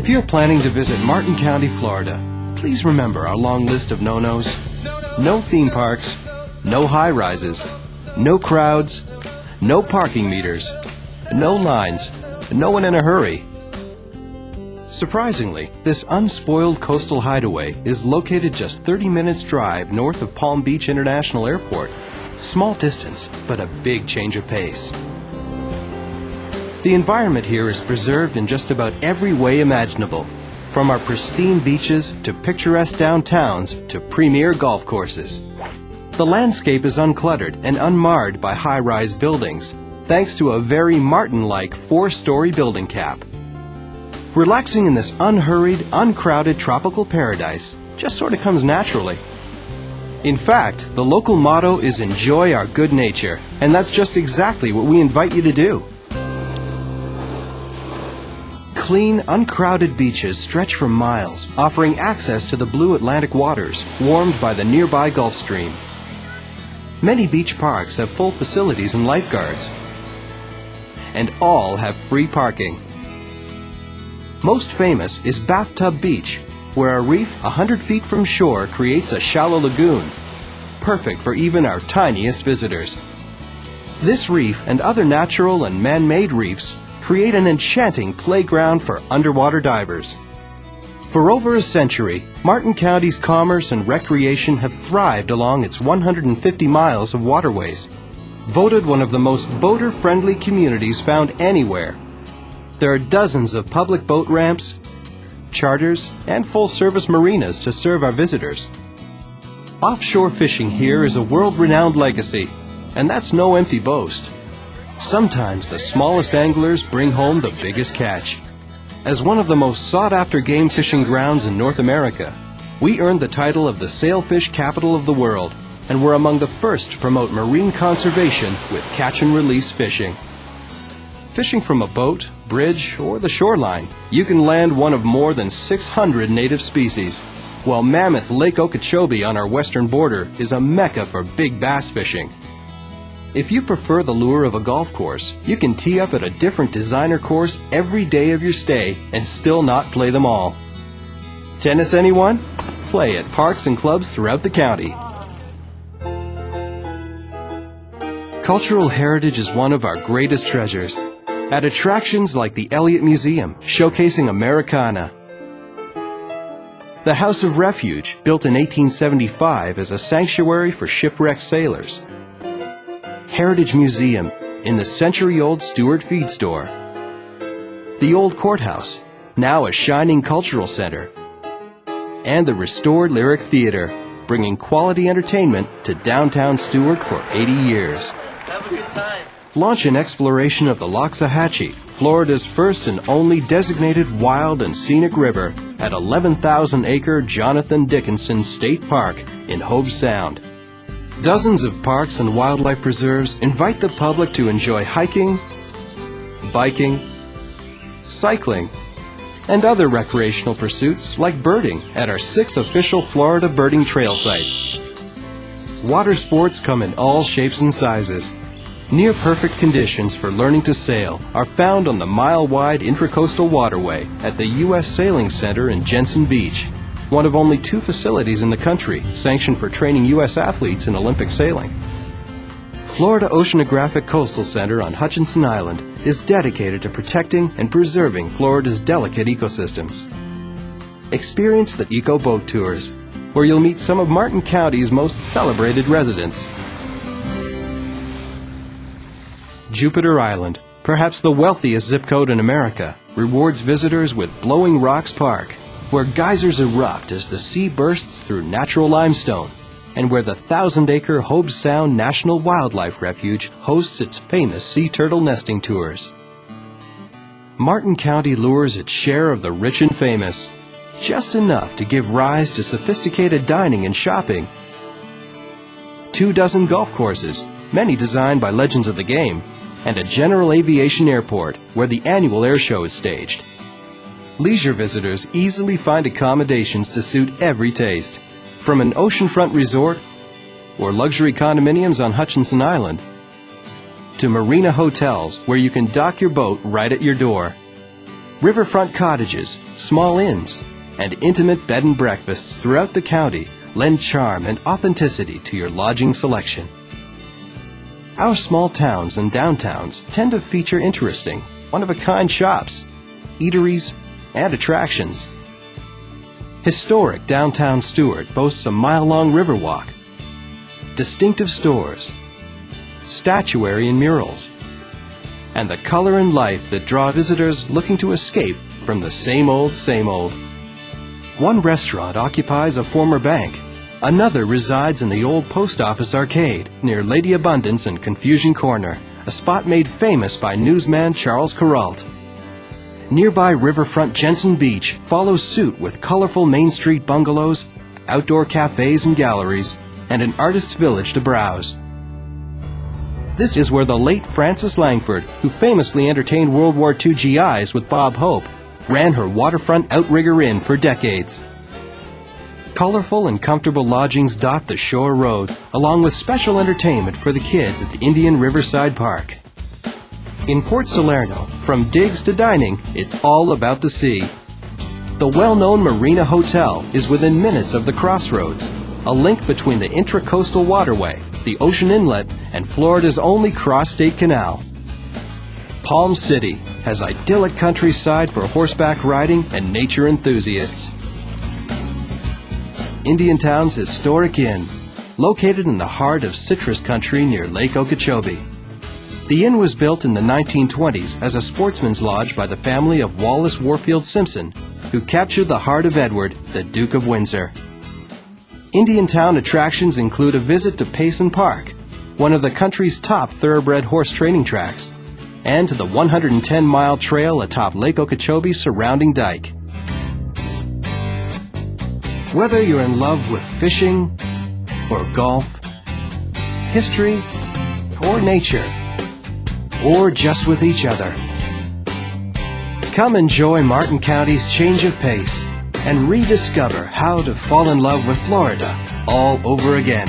If you're planning to visit Martin County, Florida, please remember our long list of no-nos. No theme parks, no high-rises, no crowds, no parking meters, no lines, no one in a hurry. Surprisingly, this unspoiled coastal hideaway is located just 30 minutes drive north of Palm Beach International Airport. Small distance, but a big change of pace. The environment here is preserved in just about every way imaginable, from our pristine beaches to picturesque downtowns to premier golf courses. The landscape is uncluttered and unmarred by high-rise buildings, thanks to a very Martin-like 4-story building cap. Relaxing in this unhurried, uncrowded tropical paradise just sort of comes naturally. In fact, the local motto is enjoy our good nature, and that's just exactly what we invite you to do. Clean, uncrowded beaches stretch for miles, offering access to the blue Atlantic waters, warmed by the nearby Gulf Stream. Many beach parks have full facilities and lifeguards, and all have free parking. Most famous is Bathtub Beach, where a reef 100 feet from shore creates a shallow lagoon, perfect for even our tiniest visitors. This reef and other natural and man-made reefs create an enchanting playground for underwater divers. For over a century, Martin County's commerce and recreation have thrived along its 150 miles of waterways. Voted one of the most boater-friendly communities found anywhere, there are dozens of public boat ramps, charters, and full-service marinas to serve our visitors. Offshore fishing here is a world-renowned legacy, and that's no empty boast. Sometimes the smallest anglers bring home the biggest catch. As one of the most sought-after game fishing grounds in North America, we earned the title of the sailfish capital of the world, and were among the first to promote marine conservation with catch-and-release fishing. Fishing from a boat, bridge, or the shoreline, you can land one of more than 600 native species, while mammoth Lake Okeechobee on our western border is a mecca for big bass fishing. If you prefer the lure of a golf course, you can tee up at a different designer course every day of your stay and still not play them all. Tennis, anyone? Play at parks and clubs throughout the county. Cultural heritage is one of our greatest treasures. At attractions like the Elliott Museum, showcasing Americana. The House of Refuge, built in 1875 as a sanctuary for shipwrecked sailors. Heritage Museum, in the century-old Stuart feed store. The Old Courthouse, now a shining cultural center. And the restored Lyric Theater, bringing quality entertainment to downtown Stuart for 80 years. Have a good time. Launch an exploration of the Loxahatchee, Florida's first and only designated wild and scenic river, at 11,000-acre Jonathan Dickinson State Park in Hobe Sound. Dozens of parks and wildlife preserves invite the public to enjoy hiking, biking, cycling, and other recreational pursuits like birding at our 6 official Florida birding trail sites. Water sports come in all shapes and sizes. Near-perfect conditions for learning to sail are found on the mile-wide Intracoastal Waterway at the U.S. Sailing Center in Jensen Beach, one of only 2 facilities in the country sanctioned for training U.S. athletes in Olympic sailing. Florida Oceanographic Coastal Center on Hutchinson Island is dedicated to protecting and preserving Florida's delicate ecosystems. Experience the Eco Boat Tours, where you'll meet some of Martin County's most celebrated residents. Jupiter Island, perhaps the wealthiest zip code in America, rewards visitors with Blowing Rocks Park, where geysers erupt as the sea bursts through natural limestone, and where the 1,000-acre Hobe Sound National Wildlife Refuge hosts its famous sea turtle nesting tours. Martin County lures its share of the rich and famous, just enough to give rise to sophisticated dining and shopping. 24 golf courses, many designed by legends of the game, and a general aviation airport where the annual air show is staged. Leisure visitors easily find accommodations to suit every taste, from an oceanfront resort or luxury condominiums on Hutchinson Island to marina hotels where you can dock your boat right at your door. Riverfront cottages, small inns, and intimate bed and breakfasts throughout the county lend charm and authenticity to your lodging selection. Our small towns and downtowns tend to feature interesting, one-of-a-kind shops, eateries, and attractions. Historic downtown Stuart boasts a mile-long riverwalk, distinctive stores, statuary and murals, and the color and life that draw visitors looking to escape from the same old, same old. One restaurant occupies a former bank. Another resides in the old post office arcade near Lady Abundance and Confusion Corner, a spot made famous by newsman Charles Kuralt. Nearby riverfront Jensen Beach follows suit with colorful Main Street bungalows, outdoor cafes and galleries, and an artist's village to browse. This is where the late Frances Langford, who famously entertained World War II GIs with Bob Hope, ran her waterfront outrigger inn for decades. Colorful and comfortable lodgings dot the shore road, along with special entertainment for the kids at the Indian Riverside Park. In Port Salerno, from digs to dining, it's all about the sea. The well-known Marina Hotel is within minutes of the crossroads, a link between the intracoastal waterway, the ocean inlet, and Florida's only cross-state canal. Palm City has idyllic countryside for horseback riding and nature enthusiasts. Indiantown's historic inn, located in the heart of citrus country near Lake Okeechobee. The inn was built in the 1920s as a sportsman's lodge by the family of Wallace Warfield Simpson, who captured the heart of Edward, the Duke of Windsor. Indiantown attractions include a visit to Payson Park, one of the country's top thoroughbred horse training tracks, and to the 110-mile trail atop Lake Okeechobee's surrounding dike. Whether you're in love with fishing or golf, history or nature, or just with each other, come enjoy Martin County's change of pace and rediscover how to fall in love with Florida all over again.